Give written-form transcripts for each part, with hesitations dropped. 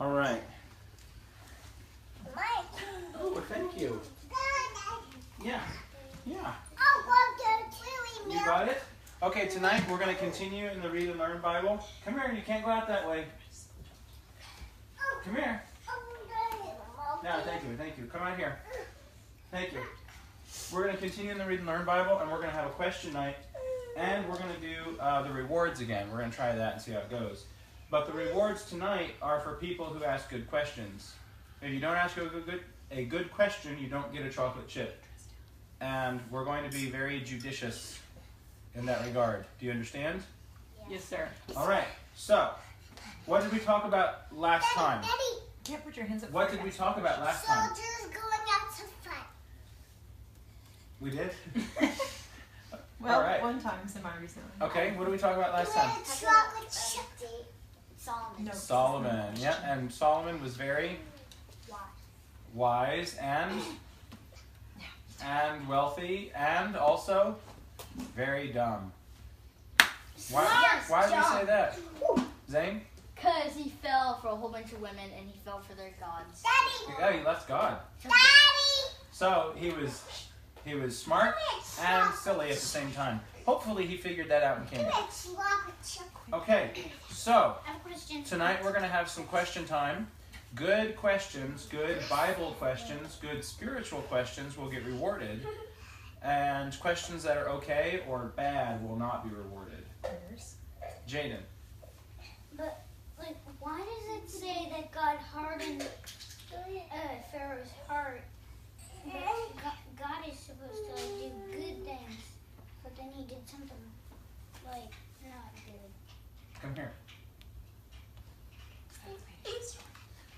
All right. Oh, thank you. Yeah. Yeah. You got it? Okay, tonight we're going to continue in the Read and Learn Bible. Come here, you can't go out that way. Come here. No, thank you. Come out here. Thank you. We're going to continue in the Read and Learn Bible, and we're going to have a question night, and we're going to do the rewards again. We're going to try that and see how it goes. But the rewards tonight are for people who ask good questions. If you don't ask a good question, you don't get a chocolate chip. And we're going to be very judicious in that regard. Do you understand? Yes, sir. All right. So, what did we talk about last time? Daddy. Can't put your hands up. What did we talk about last time? Soldiers going out to fight. We did? Well, all right. one time semi-recently. Okay, what did we talk about last time? Chocolate chip. Solomon. No. Solomon. Yeah, and Solomon was very wise and wealthy and also very dumb. Why did you say that? Zane? Because he fell for a whole bunch of women and he fell for their gods. Daddy. Yeah, he left God. Daddy. So he was smart and silly at the same time. Hopefully he figured that out and came back. Okay, so I have a question. tonight we're going to have some question time. Good questions, good Bible questions, good spiritual questions will get rewarded. And questions that are okay or bad will not be rewarded. Jaden. But, like, why does it say that God hardened Pharaoh's heart? But God is supposed to do good things, but then he did something, like, not good. Come here.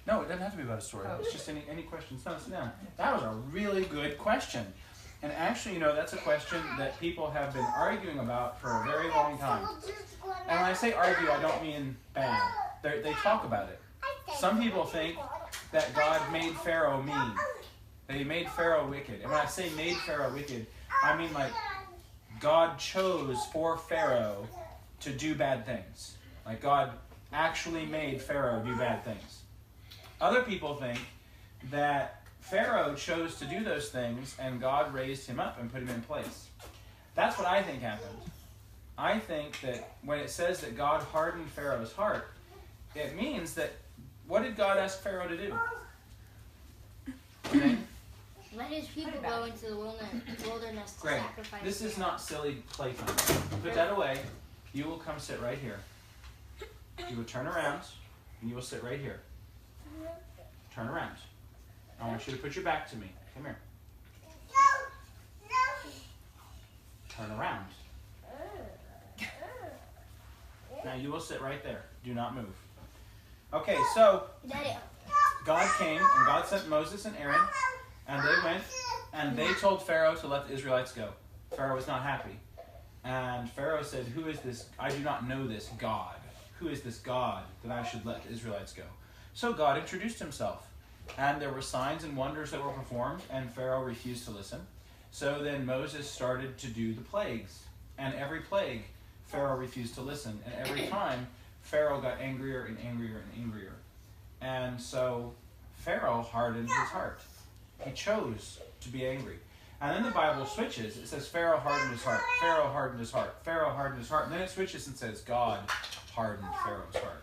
No, it doesn't have to be about a story. It's just any questions. No, sit down. That was a really good question. And actually, that's a question that people have been arguing about for a very long time. And when I say argue, I don't mean bad. They talk about it. Some people think that God made Pharaoh mean. That he made Pharaoh wicked. And when I say made Pharaoh wicked, I mean like God chose for Pharaoh to do bad things. Like God actually made Pharaoh do bad things. Other people think that Pharaoh chose to do those things and God raised him up and put him in place. That's what I think happened. I think that when it says that God hardened Pharaoh's heart, it means that, what did God ask Pharaoh to do? Okay? Let his people go into the wilderness to Great. sacrifice. This is not silly playtime. Put that away. You will come sit right here. You will turn around and you will sit right here. Turn around. I want you to put your back to me. Come here. Turn around. Now you will sit right there. Do not move. Okay, so Daddy. God came and God sent Moses and Aaron, and they went and they told Pharaoh to let the Israelites go. Pharaoh was not happy. And Pharaoh said, "Who is this? I do not know this God. Who is this God that I should let the Israelites go?" So God introduced himself. And there were signs and wonders that were performed, and Pharaoh refused to listen. So then Moses started to do the plagues. And every plague, Pharaoh refused to listen. And every time, Pharaoh got angrier and angrier and angrier. And so Pharaoh hardened his heart. He chose to be angry. And then the Bible switches. It says Pharaoh hardened his heart. Pharaoh hardened his heart. Pharaoh hardened his heart. And then it switches and says God hardened Pharaoh's heart.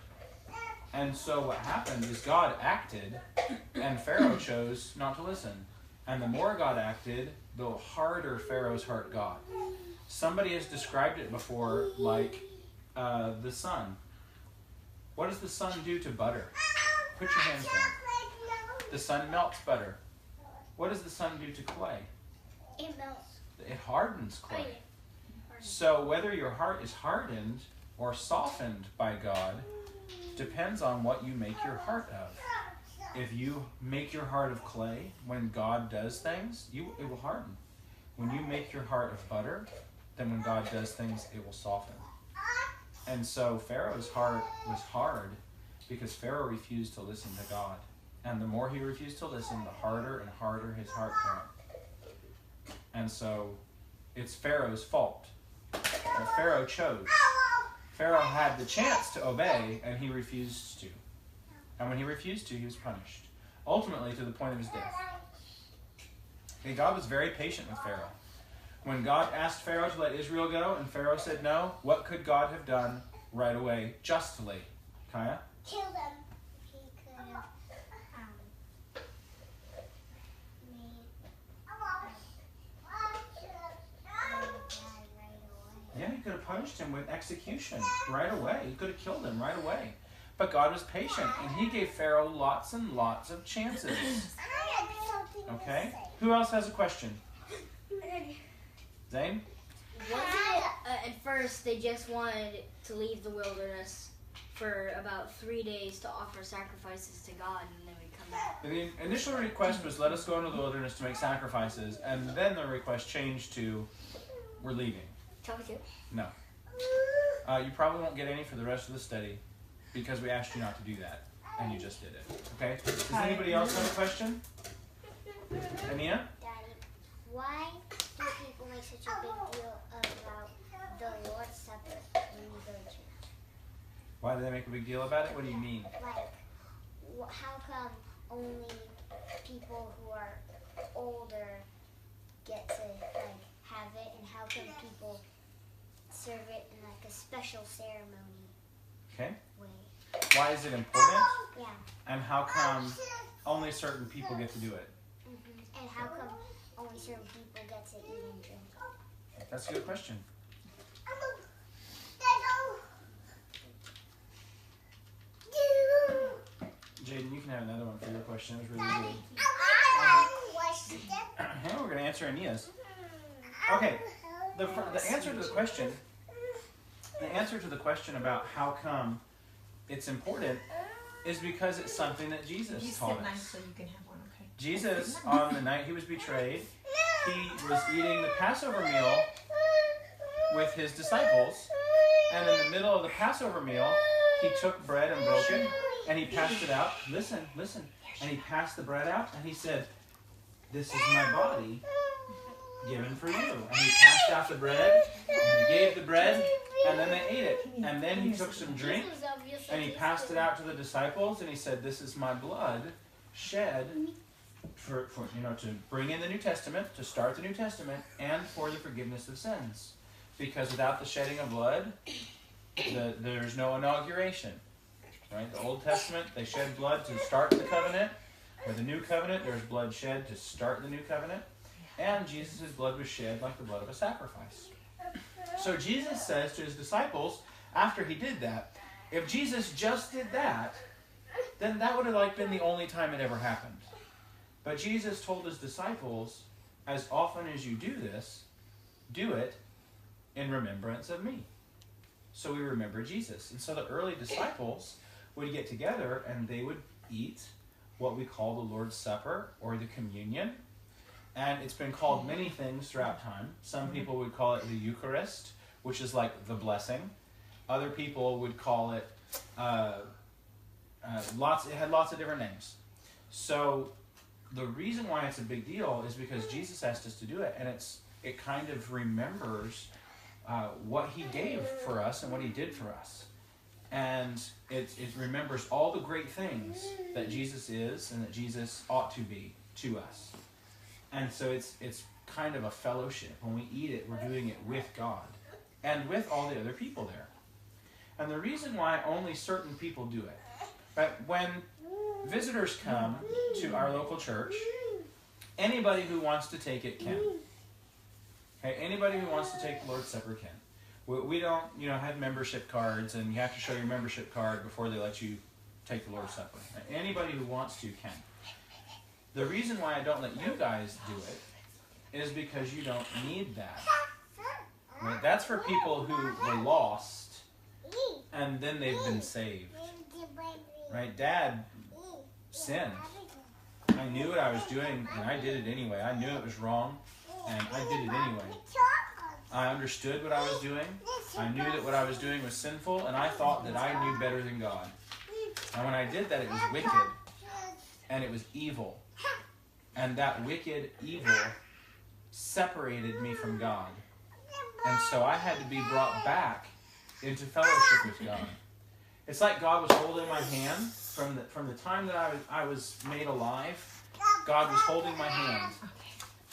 And so what happened is God acted, and Pharaoh chose not to listen. And the more God acted, the harder Pharaoh's heart got. Somebody has described it before like the sun. What does the sun do to butter? Put your hands down. The sun melts butter. What does the sun do to clay? It melts. It hardens clay. So whether your heart is hardened or softened by God depends on what you make your heart of. If you make your heart of clay, when God does things, it will harden. When you make your heart of butter, then when God does things, it will soften. And so Pharaoh's heart was hard because Pharaoh refused to listen to God. And the more he refused to listen, the harder and harder his heart got. And so it's Pharaoh's fault. Pharaoh chose. Pharaoh had the chance to obey, and he refused to. And when he refused to, he was punished, ultimately to the point of his death. Okay, God was very patient with Pharaoh. When God asked Pharaoh to let Israel go, and Pharaoh said no, what could God have done right away, justly? Kaya? Kill them. He could have made Yeah, he could have punished him with execution right away. He could have killed him right away. But God was patient, and he gave Pharaoh lots and lots of chances. Okay? Who else has a question? Zane? Wasn't it at first they just wanted to leave the wilderness for about 3 days to offer sacrifices to God, and then we'd come back? The initial request was, let us go into the wilderness to make sacrifices, and then the request changed to, we're leaving. Chocolate chip? No. You probably won't get any for the rest of the study because we asked you not to do that, and you just did it. Okay? Does anybody else have a question? Ania? Daddy, why do people make such a big deal about the Lord's Supper when you go to church? Why do they make a big deal about it? What do you mean? Like, how come only people who are older get to like have it, and how come people serve it in like a special ceremony Okay. way? Why is it important? Yeah. And how come only certain people get to do it? And how come only certain people get to eat and drink? That's a good question. Jaden, you can have another one for your question. It was really good. We're going to answer Ania's. Okay. The answer to the question, about how come it's important is because it's something that Jesus You taught sit nice us. so you can have one, okay? Jesus, on the night he was betrayed, he was eating the Passover meal with his disciples, and in the middle of the Passover meal, he took bread and broke it, and he passed it out. Listen. And he passed the bread out, and he said, "This is my body given for you." And he passed out the bread, and he gave the bread, and then they ate it. And then he took some drink, and he passed it out to the disciples, and he said, "This is my blood shed for to bring in the New Testament, to start the New Testament, and for the forgiveness of sins. Because without the shedding of blood, there's no inauguration." Right? The Old Testament, they shed blood to start the covenant. With the New Covenant, there's blood shed to start the New Covenant. And Jesus' blood was shed like the blood of a sacrifice. So Jesus says to his disciples, after he did that, if Jesus just did that, then that would have been the only time it ever happened. But Jesus told his disciples, as often as you do this, do it in remembrance of me. So we remember Jesus. And so the early disciples would get together and they would eat what we call the Lord's Supper or the communion. And it's been called many things throughout time. Some people would call it the Eucharist, which is like the blessing. Other people would call it it had lots of different names. So the reason why it's a big deal is because Jesus asked us to do it, and it kind of remembers what he gave for us and what he did for us. And it remembers all the great things that Jesus is and that Jesus ought to be to us. And so it's kind of a fellowship. When we eat it, we're doing it with God and with all the other people there. And the reason why only certain people do it, right? When visitors come to our local church, anybody who wants to take it can. Okay, anybody who wants to take the Lord's Supper can. We don't, have membership cards, and you have to show your membership card before they let you take the Lord's Supper. Right? Anybody who wants to can. The reason why I don't let you guys do it is because you don't need that. Right? That's for people who were lost, and then they've been saved. Right? Dad sinned. I knew what I was doing, and I did it anyway. I knew it was wrong, and I did it anyway. I understood what I was doing. I knew that what I was doing was sinful, and I thought that I knew better than God. And when I did that, it was wicked, and it was evil. And that wicked evil separated me from God. And so I had to be brought back into fellowship with God. It's like God was holding my hand, from the time that I was made alive, God was holding my hand.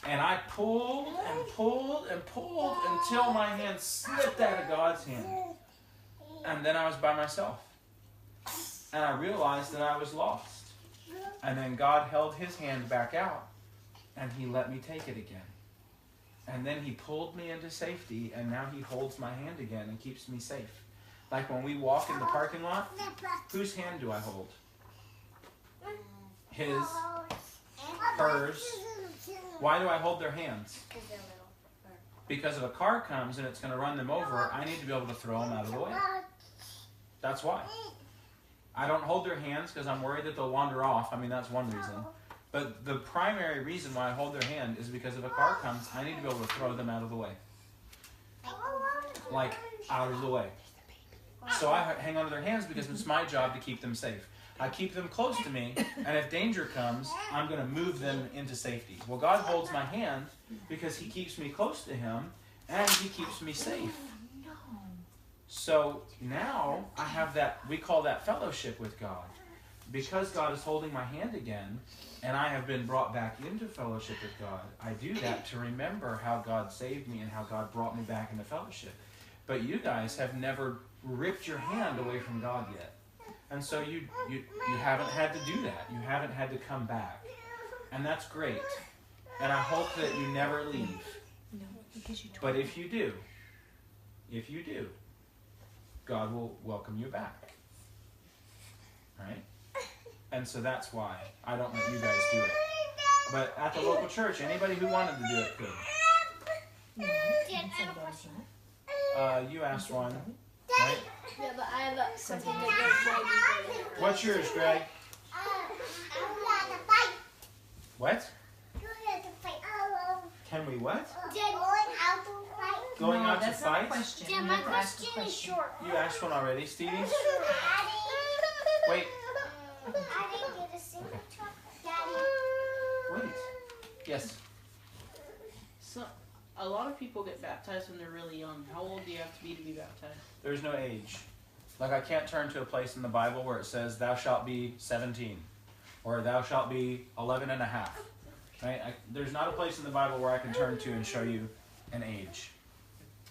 And I pulled and pulled and pulled until my hand slipped out of God's hand. And then I was by myself. And I realized that I was lost. And then God held his hand back out and he let me take it again. And then he pulled me into safety, and now he holds my hand again and keeps me safe. Like when we walk in the parking lot, whose hand do I hold? His, hers. Why do I hold their hands? Because if a car comes and it's going to run them over, I need to be able to throw them out of the way. That's why. I don't hold their hands because I'm worried that they'll wander off. I mean, that's one reason. But the primary reason why I hold their hand is because if a car comes, I need to be able to throw them out of the way. Like, out of the way. So I hang on to their hands because it's my job to keep them safe. I keep them close to me, and if danger comes, I'm going to move them into safety. Well, God holds my hand because he keeps me close to him, and he keeps me safe. So now I have that, we call that fellowship with God. Because God is holding my hand again, and I have been brought back into fellowship with God, I do that to remember how God saved me and how God brought me back into fellowship. But you guys have never ripped your hand away from God yet. And so you haven't had to do that. You haven't had to come back. And that's great. And I hope that you never leave. But if you do, God will welcome you back. Right? And so that's why I don't let you guys do it. But at the local church, anybody who wanted to do it could. You asked one, right? Yeah, but I have something that goes way deeper. What's yours, Greg? What? Can we what? Going out to That's not a fight? question. Yeah, You my have to ask a question is short. You asked one already, Stevie? Wait, I didn't get a single chocolate. Daddy. wait. Yes. So, a lot of people get baptized when they're really young. How old do you have to be baptized? There's no age. Like I can't turn to a place in the Bible where it says, thou shalt be 17. Or thou shalt be 11 and a half. Right? There's not a place in the Bible where I can turn to and show you an age.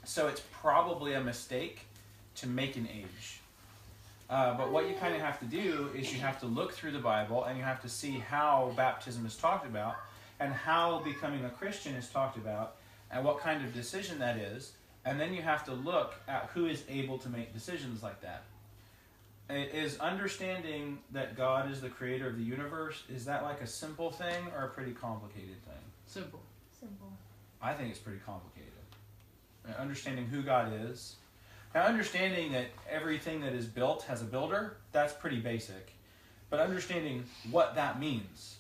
So it's probably a mistake to make an age. But what you kind of have to do is you have to look through the Bible and you have to see how baptism is talked about and how becoming a Christian is talked about and what kind of decision that is. And then you have to look at who is able to make decisions like that. Is understanding that God is the creator of the universe, is that like a simple thing or a pretty complicated thing? Simple. I think it's pretty complicated. Understanding who God is. Now, understanding that everything that is built has a builder, that's pretty basic. But understanding what that means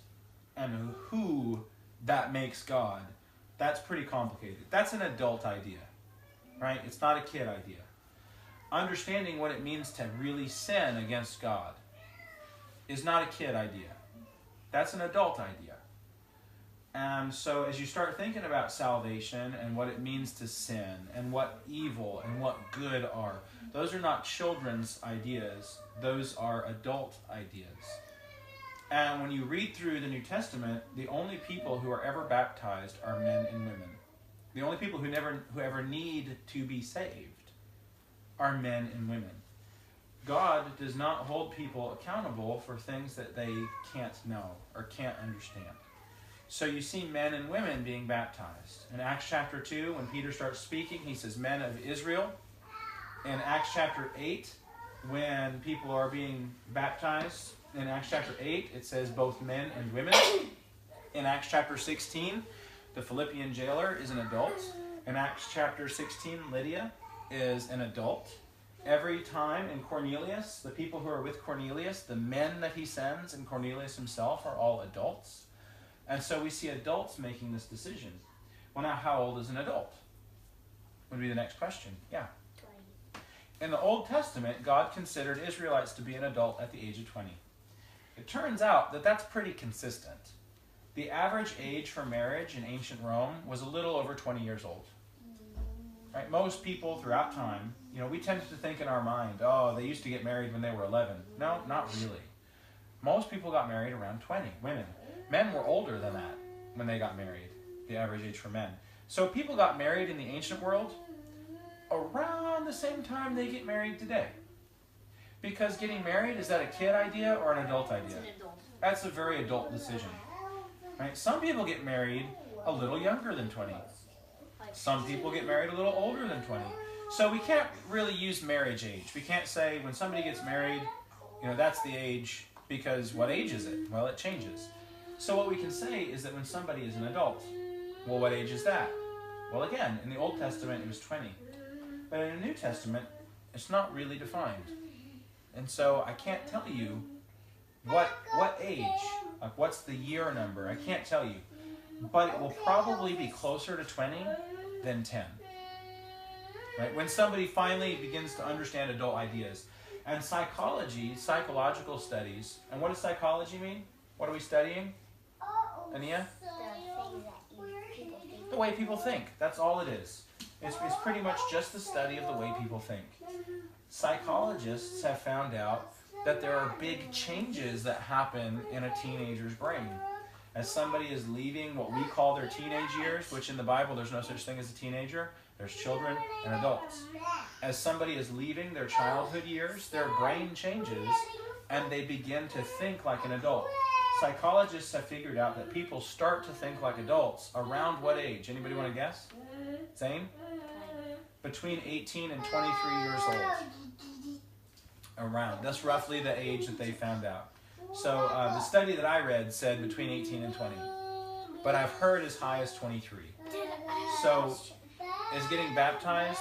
and who that makes God, that's pretty complicated. That's an adult idea, right? It's not a kid idea. Understanding what it means to really sin against God is not a kid idea. That's an adult idea. And so as you start thinking about salvation and what it means to sin and what evil and what good are, those are not children's ideas. Those are adult ideas. And when you read through the New Testament, the only people who are ever baptized are men and women. The only people who ever need to be saved are men and women. God does not hold people accountable for things that they can't know or can't understand. So you see men and women being baptized. In Acts chapter 2, when Peter starts speaking, he says, men of Israel. In Acts chapter 8, when people are being baptized, in Acts chapter 8, it says both men and women. In Acts chapter 16, the Philippian jailer is an adult. In Acts chapter 16, Lydia is an adult. Every time in Cornelius, the people who are with Cornelius, the men that he sends and Cornelius himself are all adults. And so we see adults making this decision. Well, now, how old is an adult? Would be the next question. Yeah. 20. In the Old Testament, God considered Israelites to be an adult at the age of 20. It turns out that that's pretty consistent. The average age for marriage in ancient Rome was a little over 20 years old. Right? Most people throughout time, we tend to think in our mind, oh, they used to get married when they were 11. No, not really. Most people got married around 20, women. Men were older than that when they got married, the average age for men. So people got married in the ancient world around the same time they get married today. Because getting married, is that a kid idea or an adult idea? It's an adult. That's a very adult decision. Right? Some people get married a little younger than 20. Some people get married a little older than 20. So we can't really use marriage age. We can't say when somebody gets married, that's the age, because what age is it? Well, it changes. So what we can say is that when somebody is an adult, well, what age is that? Well, again, in the Old Testament, it was 20. But in the New Testament, it's not really defined. And so I can't tell you what age, like what's the year number. I can't tell you. But it will probably be closer to 20 than 10. Right? When somebody finally begins to understand adult ideas. And psychological studies, and what does psychology mean? What are we studying? Ania? The way people think. That's all it is. It's pretty much just the study of the way people think. Psychologists have found out that there are big changes that happen in a teenager's brain. As somebody is leaving what we call their teenage years, which in the Bible there's no such thing as a teenager, there's children and adults. As somebody is leaving their childhood years, their brain changes and they begin to think like an adult. Psychologists have figured out that people start to think like adults around what age? Anybody want to guess? Zane? Between 18 and 23 years old. Around. That's roughly the age that they found out. So the study that I read said between 18 and 20. But I've heard as high as 23. So is getting baptized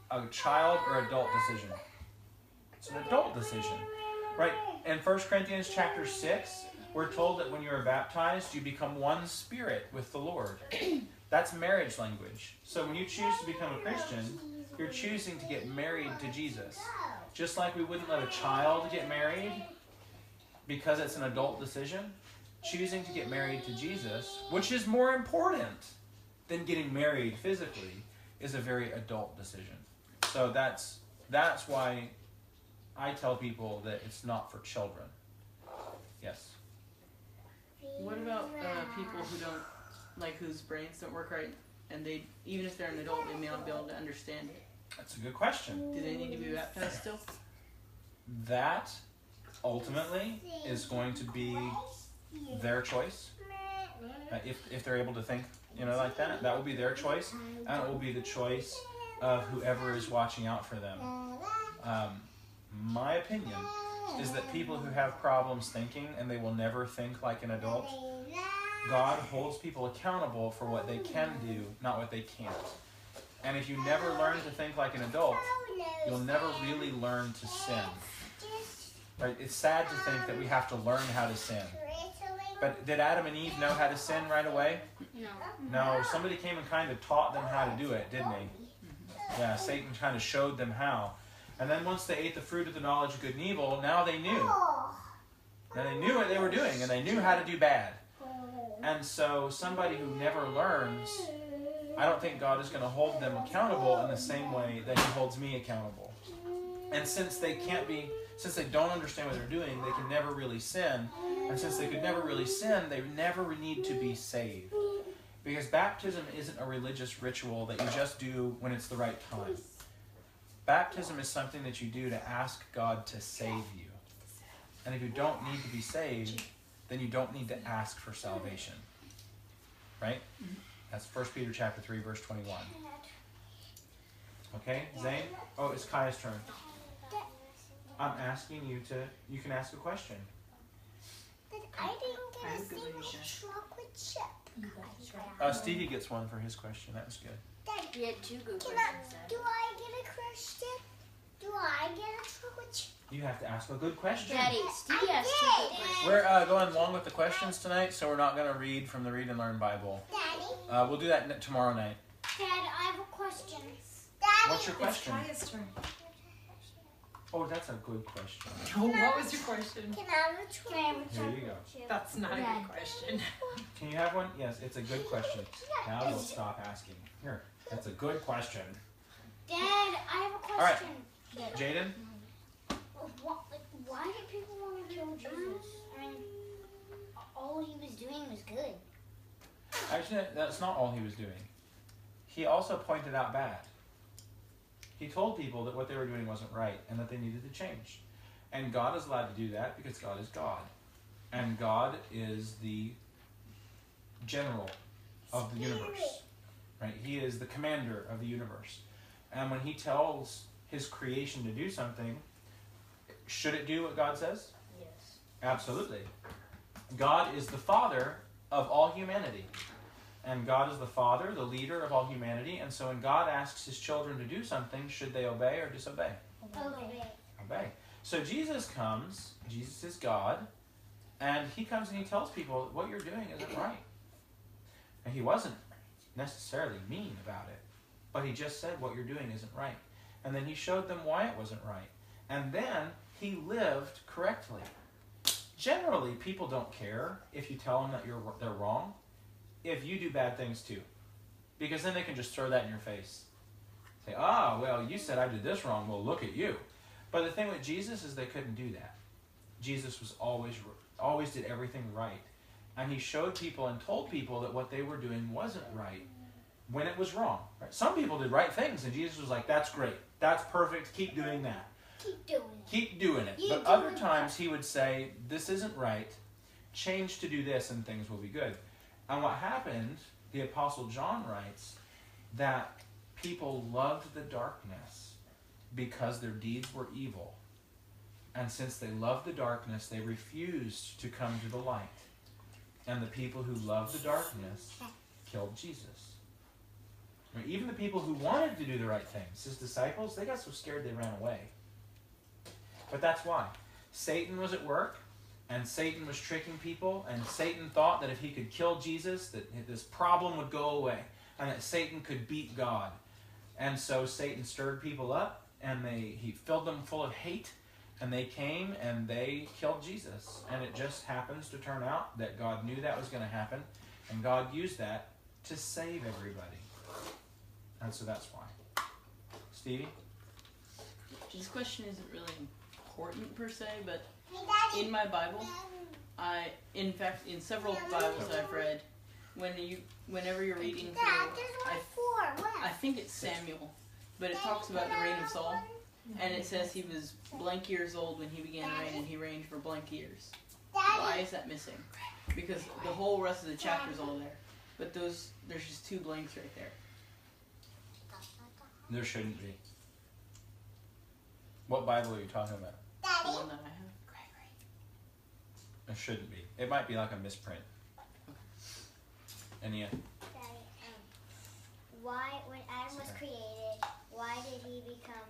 a child or adult decision? It's an adult decision. Right? In 1 Corinthians chapter 6, we're told that when you are baptized, you become one spirit with the Lord. That's marriage language. So when you choose to become a Christian, you're choosing to get married to Jesus. Just like we wouldn't let a child get married because it's an adult decision, choosing to get married to Jesus, which is more important than getting married physically, is a very adult decision. So that's why I tell people that it's not for children. Yes? What about people who don't, like whose brains don't work right, and they, even if they're an adult, they may not be able to understand it? That's a good question. Do they need to be baptized still? That ultimately is going to be their choice. If they're able to think, like that, that will be their choice, and it will be the choice of whoever is watching out for them. My opinion is that people who have problems thinking and they will never think like an adult, God holds people accountable for what they can do, not what they can't. And if you never learn to think like an adult, you'll never really learn to sin. Right? It's sad to think that we have to learn how to sin. But did Adam and Eve know how to sin right away? No, somebody came and kind of taught them how to do it, didn't they? Yeah, Satan kind of showed them how. And then once they ate the fruit of the knowledge of good and evil, now they knew. Now they knew what they were doing, and they knew how to do bad. And so somebody who never learns, I don't think God is going to hold them accountable in the same way that He holds me accountable. And since they don't understand what they're doing, they can never really sin. And since they could never really sin, they never need to be saved. Because baptism isn't a religious ritual that you just do when it's the right time. Baptism is something that you do to ask God to save you. And if you don't need to be saved, then you don't need to ask for salvation. Right? That's 1 Peter chapter 3, verse 21. Okay, Zane? Oh, it's Kaya's turn. I'm asking you can ask a question. I didn't get a single chocolate chip. Stevie gets one for his question. That was good. Dad, You had two good do questions I there. get a question? Do I get a chocolate chip? You have to ask a good question. Daddy, Stevie has two good questions. We're going long with the questions tonight, so we're not going to read from the Read and Learn Bible. Daddy? We'll do that tomorrow night. Dad, I have a question. Daddy? What's your question? It's Kaya's turn. Oh, that's a good question. Oh, what was your question? Can I have a chocolate Here you go. That's not a good question. Can you have one? Yes, it's a good question. Now we'll stop asking. Here, that's a good question. Dad, I have a All right. question. Jaden? Why do people want to kill Jesus? all he was doing was good. Actually, that's not all he was doing. He also pointed out bad. He told people that what they were doing wasn't right and that they needed to change. And God is allowed to do that because God is God. And God is the general of the universe. Right? He is the commander of the universe. And when he tells his creation to do something, should it do what God says? Yes. Absolutely. God is the father of all humanity. And God is the father, the leader of all humanity. And so when God asks his children to do something, should they obey or disobey? Obey. Obey. So Jesus comes, Jesus is God, and he comes and he tells people what you're doing isn't right. And he wasn't necessarily mean about it, but he just said what you're doing isn't right. And then he showed them why it wasn't right. And then he lived correctly. Generally, people don't care if you tell them that they're wrong, if you do bad things too. Because then they can just throw that in your face. Say, well, you said I did this wrong, well, look at you. But the thing with Jesus is they couldn't do that. Jesus was always did everything right. And he showed people and told people that what they were doing wasn't right when it was wrong. Right? Some people did right things, and Jesus was like, that's great. That's perfect. Keep doing that. Keep doing it. Keep doing it. You But do other it. times he would say, this isn't right. Change to do this and things will be good. And what happened, the Apostle John writes, that people loved the darkness because their deeds were evil. And since they loved the darkness, they refused to come to the light. And the people who loved the darkness killed Jesus. I mean, even the people who wanted to do the right things, his disciples, they got so scared they ran away. But that's why. Satan was at work, and Satan was tricking people, and Satan thought that if he could kill Jesus, that this problem would go away, and that Satan could beat God. And so Satan stirred people up, and he filled them full of hate, and they came and they killed Jesus. And it just happens to turn out that God knew that was going to happen, and God used that to save everybody. And so that's why. Stevie? This question isn't really important per se, but in my Bible, in fact, in several Bibles I've read, whenever you're reading through, I think it's Samuel, but it talks about the reign of Saul, and it says he was blank years old when he began to reign, and he reigned for blank years. Why is that missing? Because the whole rest of the chapter's all there, but there's just 2 blanks right there. There shouldn't be. What Bible are you talking about? The one that I have. There shouldn't be. It might be like a misprint. And yeah. Daddy, why, when Adam was created, why did he become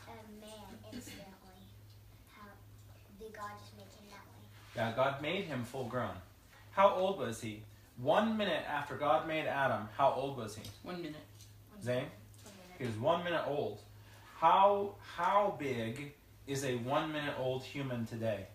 a man instantly? How did God just make him that way? Yeah, God made him full grown. How old was he? 1 minute after God made Adam, how old was he? 1 minute. Zane? He was 1 minute old. How big is a 1 minute old human today?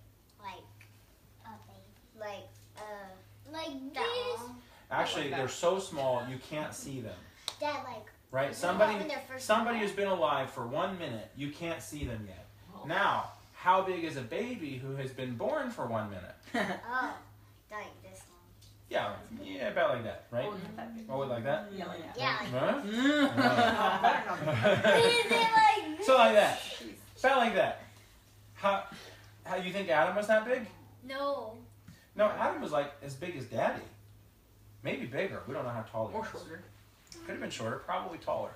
Like That this. long. Actually, they're so small you can't see them. Dad, Right? when they're first Somebody born. who's been alive for 1 minute, you can't see them yet. Now, how big is a baby who has been born for 1 minute? Oh, like this long. Yeah, about like that, right? Oh, like that? Yeah, like that. Yeah. Huh? Is it like So like that. About like that. How you think Adam was that big? No. No, Adam was like as big as Daddy. Maybe bigger. We don't know how tall he Or was. shorter. Could have been shorter, probably taller.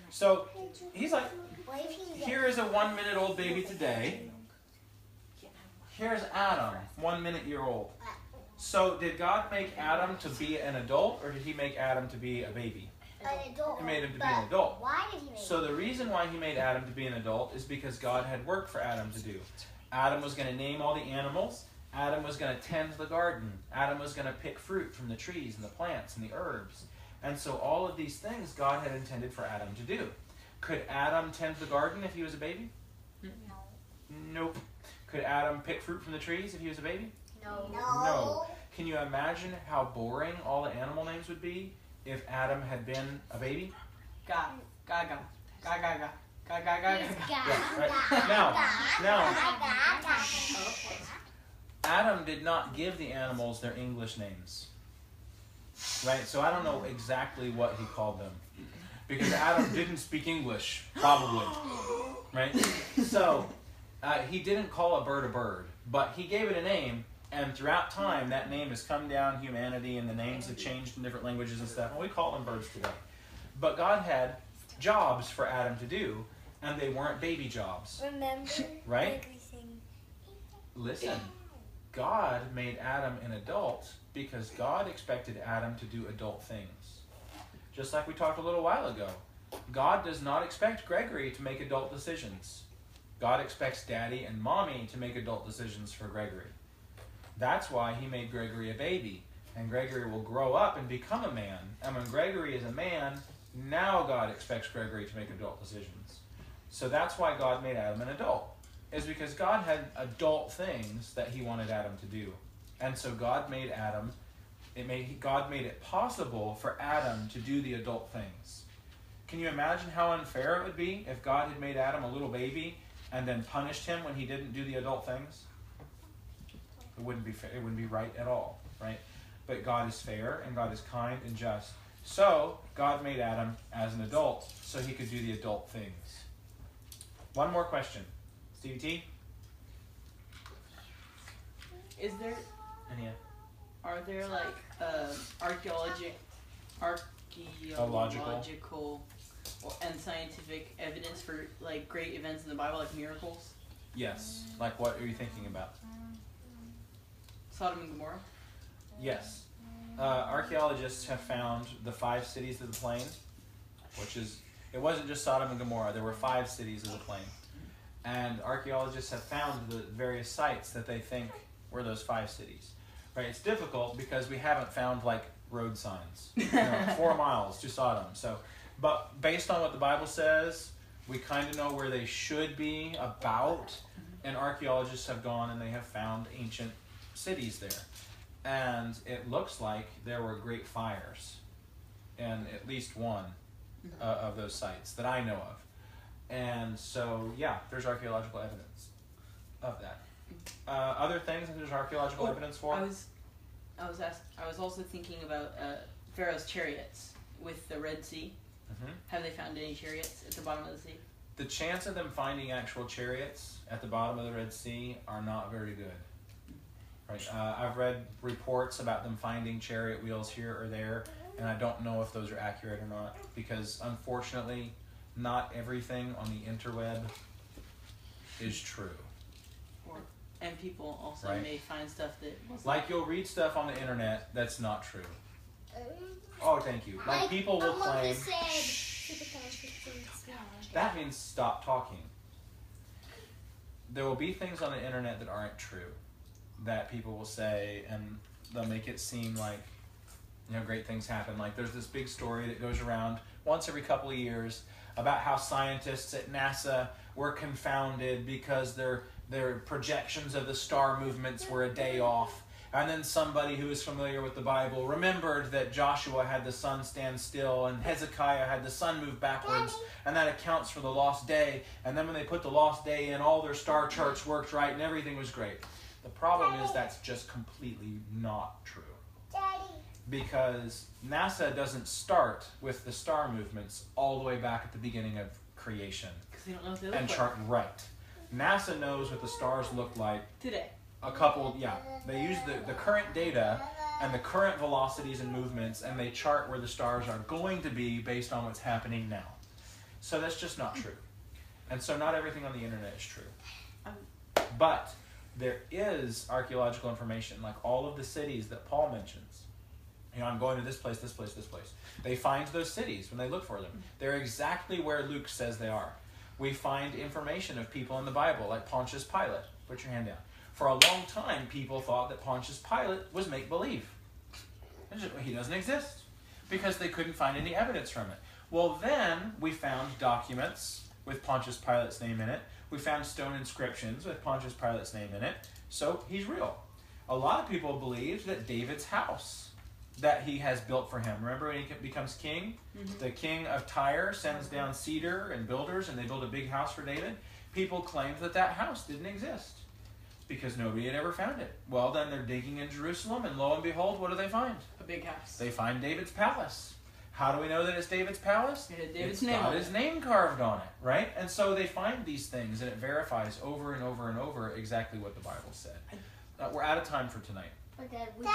So he's like, What if he here is a 1 minute old baby today. Here's Adam, 1 minute year old. So did God make Adam to be an adult, or did he make Adam to be a baby? an adult? He made him to be But an adult. Why did he make So the reason why he made Adam to be an adult is because God had work for Adam to do. Adam was going to name all the animals. Adam was going to tend the garden. Adam was going to pick fruit from the trees and the plants and the herbs. And so all of these things God had intended for Adam to do. Could Adam tend the garden if he was a baby? Nope. Could Adam pick fruit from the trees if he was a baby? No. No. Can you imagine how boring all the animal names would be if Adam had been a baby? Ga, ga, ga, ga, ga, ga, ga, ga, ga, ga. Yeah, right. Now, Adam did not give the animals their English names. Right? So I don't know exactly what he called them. Because Adam didn't speak English, probably. Right? So he didn't call a bird, but he gave it a name, and throughout time that name has come down humanity, and the names have changed in different languages and stuff, and we call them birds today. But God had jobs for Adam to do, and they weren't baby jobs. Remember right? everything. Listen, God made Adam an adult because God expected Adam to do adult things. Just like we talked a little while ago. God does not expect Gregory to make adult decisions. God expects Daddy and Mommy to make adult decisions for Gregory. That's why he made Gregory a baby. And Gregory will grow up and become a man. And when Gregory is a man, now God expects Gregory to make adult decisions. So that's why God made Adam an adult. Is because God had adult things that he wanted Adam to do. And so God made it possible for Adam to do the adult things. Can you imagine how unfair it would be if God had made Adam a little baby and then punished him when he didn't do the adult things? It wouldn't be fair. It wouldn't be right at all, right? But God is fair and God is kind and just. So God made Adam as an adult so he could do the adult things. One more question. Stevie T? Is there, Ania? are there like archaeological and scientific evidence for like great events in the Bible, like miracles? Yes. Like what are you thinking about? Sodom and Gomorrah? Yes. Archaeologists have found the 5 cities of the plain, which is, it wasn't just Sodom and Gomorrah, there were 5 cities of the plain. And archaeologists have found the various sites that they think were those 5 cities. Right? It's difficult because we haven't found like road signs. 4 miles to Sodom. So, but based on what the Bible says, we kind of know where they should be about. And archaeologists have gone and they have found ancient cities there. And it looks like there were great fires in at least one of those sites that I know of. And so, yeah, there's archaeological evidence of that. Other things that there's archaeological evidence for? I was also thinking about Pharaoh's chariots with the Red Sea. Mm-hmm. Have they found any chariots at the bottom of the sea? The chance of them finding actual chariots at the bottom of the Red Sea are not very good. Right? I've read reports about them finding chariot wheels here or there, and I don't know if those are accurate or not, because unfortunately, not everything on the interweb is true. And people also Right. may find stuff that wasn't. Like you'll read stuff on the internet that's not true. Oh, thank you. Like people will claim. That means stop talking. There will be things on the internet that aren't true, that people will say, and they'll make it seem like, you know, great things happen. Like there's this big story that goes around once every couple of years about how scientists at NASA were confounded because their projections of the star movements were a day off. And then somebody who is familiar with the Bible remembered that Joshua had the sun stand still and Hezekiah had the sun move backwards, and that accounts for the lost day. And then when they put the lost day in, all their star charts worked right and everything was great. The problem is that's just completely not true. Because NASA doesn't start with the star movements all the way back at the beginning of creation Because they don't know what they look and like. chart right. NASA knows what the stars look like Today. They use the current data and the current velocities and movements, and they chart where the stars are going to be based on what's happening now. So that's just not true. And so not everything on the internet is true. But there is archaeological information, like all of the cities that Paul mentions. You know, I'm going to this place, this place, this place. They find those cities when they look for them. They're exactly where Luke says they are. We find information of people in the Bible, like Pontius Pilate. Put your hand down. For a long time, people thought that Pontius Pilate was make-believe. He doesn't exist, because they couldn't find any evidence from it. Well, then we found documents with Pontius Pilate's name in it. We found stone inscriptions with Pontius Pilate's name in it. So he's real. A lot of people believed that David's house that he has built for him. Remember when he becomes king? Mm-hmm. The king of Tyre sends down cedar and builders, and they build a big house for David. People claimed that that house didn't exist, Because nobody had ever found it. Well, then they're digging in Jerusalem, and lo and behold, what do they find? A big house. They find David's palace. How do we know that it's David's palace? It had David's It's name got on his it. name carved on it, right? And so they find these things, and it verifies over and over and over exactly what the Bible said. We're out of time for tonight. But Dad, would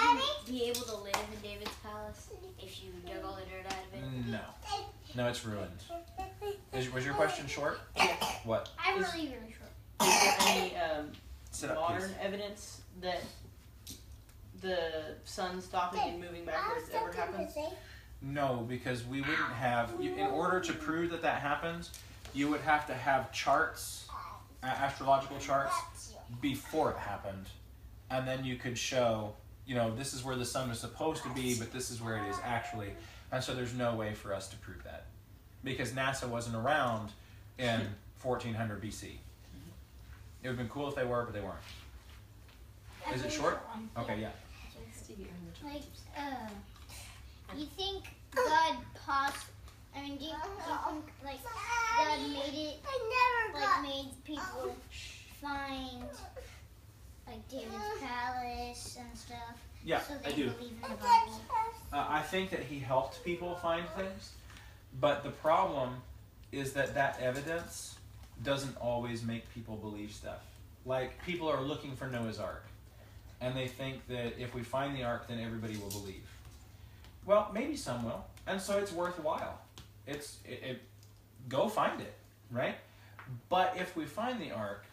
you be able to live in David's palace if you dug all the dirt out of it? No. No, it's ruined. Was your question short? Yes. What? I really, really short. Is there any Sit up, modern please. evidence that the sun stopping and moving backwards ever happens? No, because we wouldn't have, in order to prove that that happens, you would have to have charts, astrological charts, before it happened. And then you could show, this is where the sun was supposed to be, but this is where it is actually. And so there's no way for us to prove that. Because NASA wasn't around in 1400 BC. It would have been cool if they were, but they weren't. Is it short? Okay, yeah. Like, you think God do you think like God made people find like David's palace and stuff? Yeah, So I they do. believe in the Bible. I think that he helped people find things, but the problem is that evidence doesn't always make people believe stuff. Like, people are looking for Noah's Ark, and they think that if we find the Ark, then everybody will believe. Well, maybe some will, and so it's worthwhile. Go find it, right? But if we find the Ark,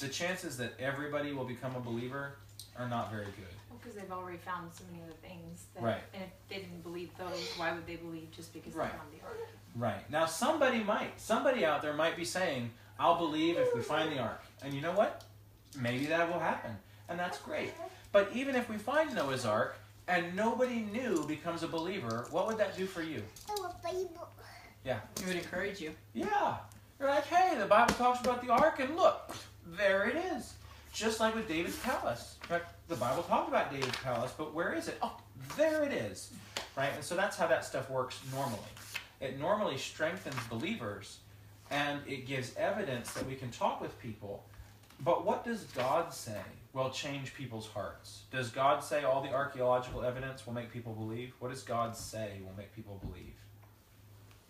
the chances that everybody will become a believer are not very good. Well, because they've already found so many other things. That, Right. And if they didn't believe those, why would they believe just because Right. they found the ark? Right. Now, somebody out there might be saying, I'll believe if we find the Ark. And you know what? Maybe that will happen. And that's great. But even if we find Noah's Ark and nobody new becomes a believer, what would that do for you? Yeah. It would encourage you. Yeah. You're like, hey, the Bible talks about the Ark, and look, there it is. Just like with David's palace. In fact, the Bible talked about David's palace, but where is it? Oh, there it is. Right? And so that's how that stuff works normally. It normally strengthens believers, and it gives evidence that we can talk with people. But what does God say will change people's hearts? Does God say all the archaeological evidence will make people believe? What does God say will make people believe?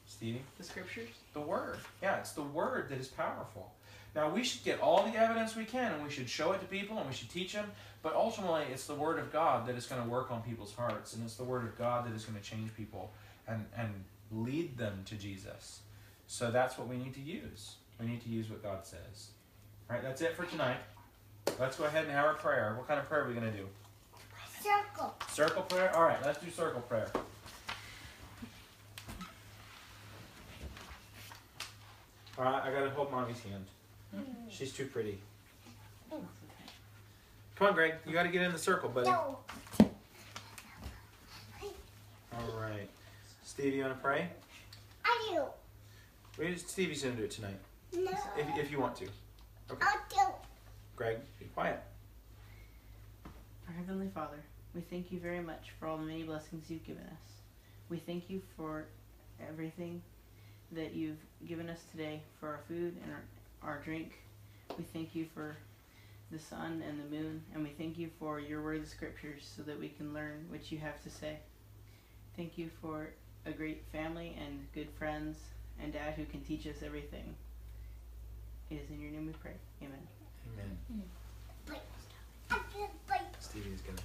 Stevie? The scriptures? The Word. Yeah, it's the Word that is powerful. Now, we should get all the evidence we can, and we should show it to people, and we should teach them, but ultimately, it's the Word of God that is going to work on people's hearts, and it's the Word of God that is going to change people and lead them to Jesus. So that's what we need to use. We need to use what God says. All right, that's it for tonight. Let's go ahead and have our prayer. What kind of prayer are we going to do? Circle. Circle prayer? All right, let's do circle prayer. All right, I got to hold Mommy's hand. She's too pretty. Come on, Greg. You got to get in the circle, buddy. No. All right. Stevie, you want to pray? I do. Stevie's going to do it tonight, No. if you want to. Okay. I do. Greg, be quiet. Our Heavenly Father, we thank you very much for all the many blessings you've given us. We thank you for everything that you've given us today, for our food and our drink. We thank you for the sun and the moon, and we thank you for your word, the scriptures, so that we can learn what you have to say. Thank you for a great family and good friends and Dad who can teach us everything. It is in your name we pray. Amen. Amen. Stevie is going to